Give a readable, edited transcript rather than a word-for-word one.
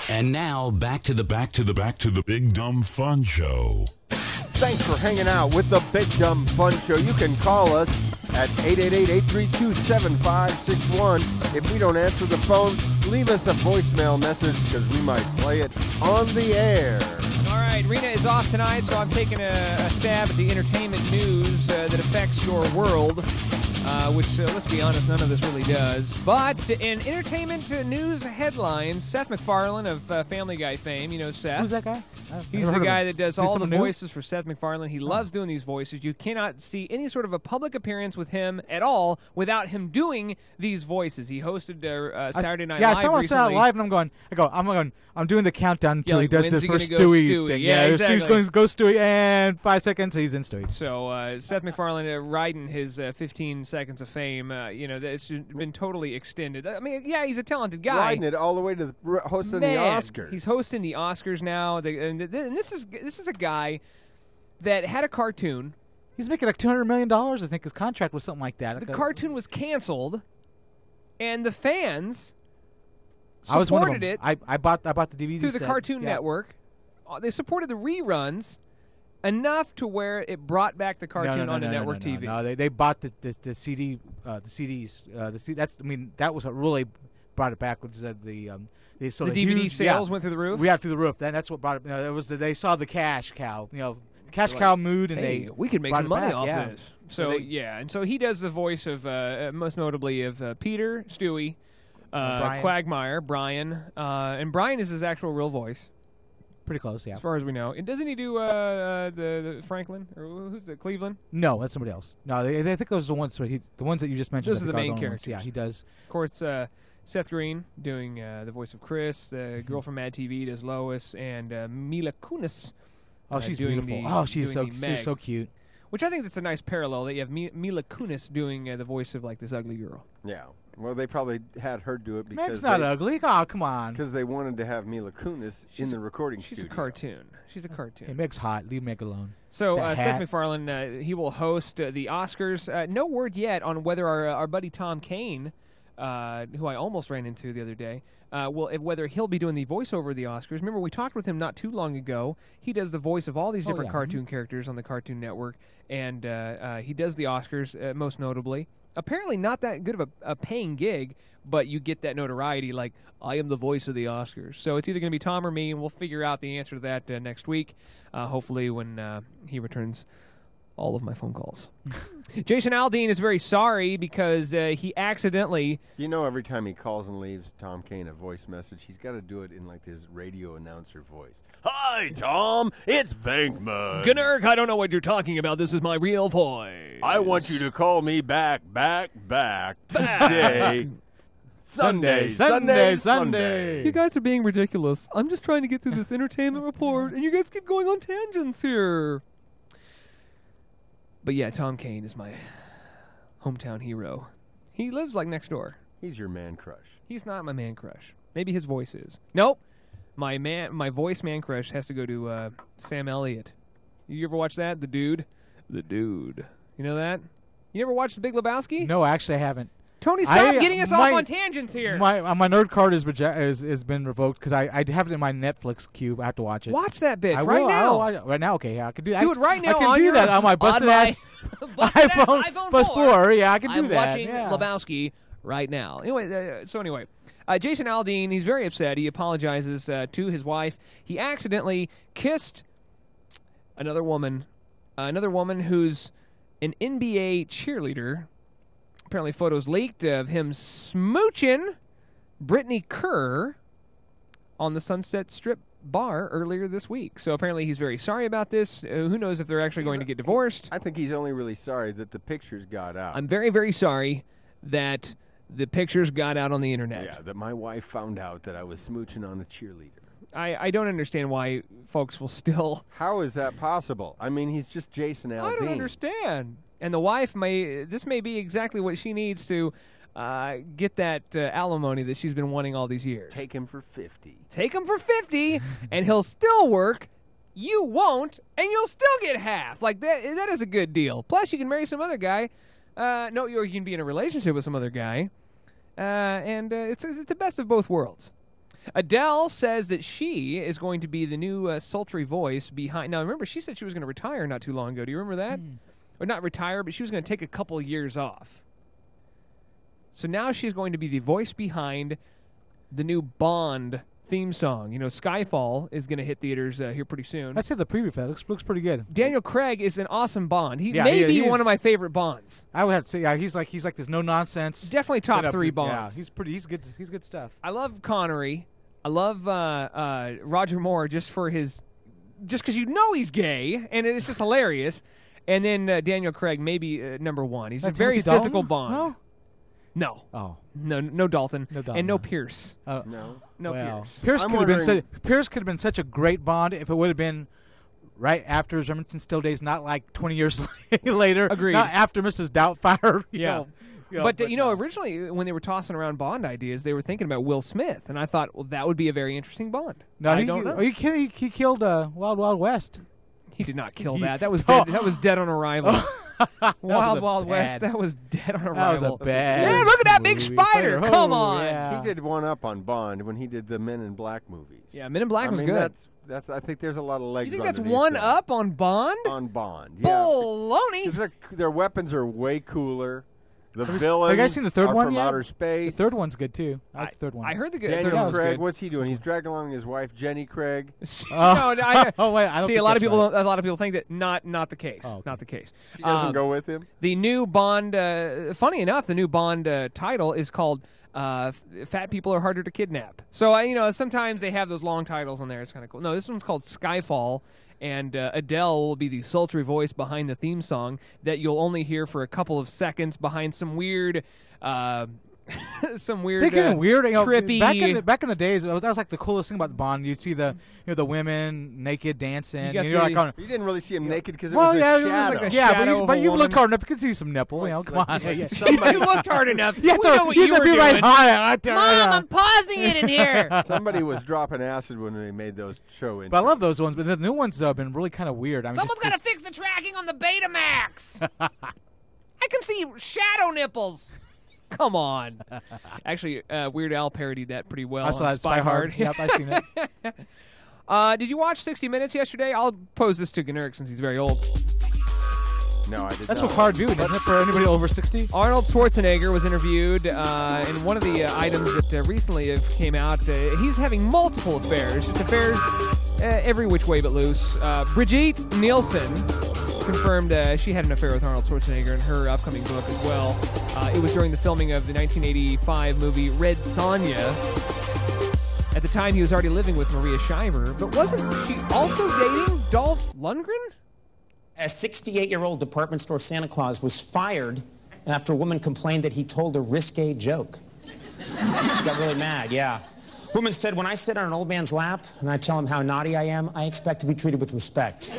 And now back to the Big Dumb Fun Show. Thanks for hanging out with the Big Dumb Fun Show. You can call us at 888-832-7561. If we don't answer the phone, leave us a voicemail message because we might play it on the air. All right, Rina is off tonight, so I'm taking a stab at the entertainment news that affects your world, which, let's be honest, none of this really does. But in entertainment news headlines, Seth MacFarlane of Family Guy fame, you know Seth. Who's that guy? He's the guy that does all the new? voices for Seth MacFarlane. He loves doing these voices. You cannot see any sort of a public appearance with him at all without him doing these voices. He hosted Saturday Night Live recently. recently. Saturday Night Live, and I'm doing the countdown until he does his first Stewie thing. Yeah, exactly. Stewie's going to go Stewie, and 5 seconds, he's in Stewie. So Seth MacFarlane riding his 15 seconds of fame, it's been totally extended. I mean, yeah, he's a talented guy. Riding it all the way to hosting the Oscars. He's hosting the Oscars now, and this is a guy that had a cartoon. He's making like $200 million, I think his contract was something like that. The cartoon was canceled, and the fans I was one of supported them. it. I bought the DVD through the set. Cartoon Yeah. Network. They supported the reruns enough to where it brought back the cartoon onto network TV. No, they bought the CD, the CDs. That was what really brought it back. Was the DVD sales went through the roof. We got through the roof. Then that's what brought it. It was they saw the cash cow. Cash cow mood, and we could make some money off this. So and so he does the voice of most notably of Peter, Stewie, Quagmire, Brian, and Brian is his actual real voice. Pretty close, yeah. As far as we know, and doesn't he do the Franklin or who's the Cleveland? No, that's somebody else. No, I think those are the ones. The ones that you just mentioned. Those are the main characters. Yeah, he does. Of course, Seth Green doing the voice of Chris. The girl from Mad TV does Lois, and Mila Kunis. Oh, she's beautiful. She's so cute. Which I think that's a nice parallel that you have Mila Kunis doing the voice of like this ugly girl. Yeah. Well, they probably had her do it because Meg's not ugly. Oh, come on. Because they wanted to have Mila Kunis in the recording studio. She's a cartoon. She's a cartoon. Hey, Meg's hot. Leave Meg alone. So Seth MacFarlane, he will host the Oscars. No word yet on whether our buddy Tom Kane, who I almost ran into the other day, whether he'll be doing the voiceover of the Oscars. Remember, we talked with him not too long ago. He does the voice of all these different cartoon characters on the Cartoon Network, and he does the Oscars most notably. Apparently not that good of a paying gig, but you get that notoriety like, I am the voice of the Oscars. So it's either going to be Tom or me, and we'll figure out the answer to that next week, hopefully when he returns all of my phone calls. Jason Aldean is very sorry because he accidentally... every time he calls and leaves Tom Kane a voice message, he's got to do it in like his radio announcer voice. Hi, Tom. It's Venkman. Gnurk, I don't know what you're talking about. This is my real voice. I want you to call me back today. Sunday. You guys are being ridiculous. I'm just trying to get through this entertainment report, and you guys keep going on tangents here. But yeah, Tom Kane is my hometown hero. He lives like next door. He's your man crush. He's not my man crush. Maybe his voice is. Nope. My voice man crush has to go to Sam Elliott. You ever watch that? The Dude. You know that? You ever watched The Big Lebowski? No, actually, I haven't. Tony, stop getting us off on tangents here. My nerd card has been revoked because I have it in my Netflix queue. I have to watch it. Watch that bitch right now. Right now, okay, yeah, I can do that. Do it right now. I can do that on my busted ass iPhone plus 4. Yeah, I can do that. I'm watching Lebowski right now. Anyway, Jason Aldean, he's very upset. He apologizes to his wife. He accidentally kissed another woman who's an NBA cheerleader. Apparently photos leaked of him smooching Brittany Kerr on the Sunset Strip bar earlier this week. So apparently he's very sorry about this. Who knows if they're actually going to get divorced. I think he's only really sorry that the pictures got out. I'm very, very sorry that the pictures got out on the internet. Yeah, that my wife found out that I was smooching on a cheerleader. I don't understand why folks will still... How is that possible? I mean, he's just Jason Aldean. I don't understand. And the wife this may be exactly what she needs to get that alimony that she's been wanting all these years. Take him for 50. Take him for 50, and he'll still work. You won't, and you'll still get half. Like, that is a good deal. Plus, you can marry some other guy. Or you can be in a relationship with some other guy. And it's the best of both worlds. Adele says that she is going to be the new sultry voice behind. Now, remember, she said she was going to retire not too long ago. Do you remember that? Or not retire, but she was going to take a couple years off. So now she's going to be the voice behind the new Bond theme song. You know, Skyfall is going to hit theaters here pretty soon. I said the preview for that. Looks pretty good. Daniel Craig is an awesome Bond. He may be one of my favorite Bonds. I would have to say, yeah, he's like this no nonsense. Definitely top 3 Bonds. Yeah, he's good. He's good stuff. I love Connery. I love Roger Moore just because you know he's gay and it's just hilarious. And then Daniel Craig, maybe number 1. He's a very physical Bond. No. Oh. No Dalton. No Dalton. And no Pierce. No. Pierce. Pierce could have been such a great Bond if it would have been right after his Remington Steele days, not like 20 years later. Agreed. Not after Mrs. Doubtfire. But originally when they were tossing around Bond ideas, they were thinking about Will Smith, and I thought, well, that would be a very interesting Bond. No, I don't know. Are you kidding? He killed Wild Wild West. He did not kill that. That was dead. That was dead on arrival. Wild West. That was dead on arrival. That was a bad. Yeah, look at that big spider. Oh, Come on. yeah. He did one up on Bond when he did the Men in Black movies. Yeah, Men in Black was mean, good. That's. I think there's a lot of legs. You think that's underneath one that. up on Bond? On Bond, yeah. Baloney. 'Cause their weapons are way cooler. The Have villains you guys seen the third are one from yet? outer space. The third one's good too. I like the third one. I heard the third Daniel one was Craig, good. what's he doing? He's dragging along his wife Jenny Craig. No, Oh wait, I don't see, think a lot of that's people. right. A lot of people think that not the case. Oh, okay. Not the case. She doesn't go with him. The new Bond. Funny enough, the new Bond title is called "Fat People Are Harder to Kidnap." So sometimes they have those long titles on there. It's kind of cool. No, this one's called Skyfall. And Adele will be the sultry voice behind the theme song that you'll only hear for a couple of seconds behind some weird, Thinking of weird, trippy. Back in the days, that was like the coolest thing about Bond. You'd see the women naked dancing. You You didn't really see him naked because it well, was yeah, a shadow. like a yeah, shadow but of a you woman. looked hard enough, you could see some nipple. Come on. If you looked hard enough, we know what you you have were to be doing. right on it. Mom, I'm pausing it in here. Somebody was dropping acid when they made those show intros. But I love those ones. But the new ones have been really kind of weird. I mean, Someone's got to fix the tracking on the Betamax. I can see shadow nipples. Come on. Actually, Weird Al parodied that pretty well. I saw on that Spy Hard. Yep, I've seen it. Did you watch 60 Minutes yesterday? I'll pose this to Gnurk since he's very old. No, I did That's not. what hard doing, isn't it, for anybody over 60? Arnold Schwarzenegger was interviewed, and one of the items that recently have came out, he's having multiple affairs, just affairs every which way but loose. Brigitte Nielsen confirmed she had an affair with Arnold Schwarzenegger in her upcoming book as well. It was during the filming of the 1985 movie Red Sonja. At the time, he was already living with Maria Shriver, but wasn't she also dating Dolph Lundgren? A 68-year-old department store Santa Claus was fired after a woman complained that he told a risque joke. She got really mad, yeah. Woman said, when I sit on an old man's lap and I tell him how naughty I am, I expect to be treated with respect.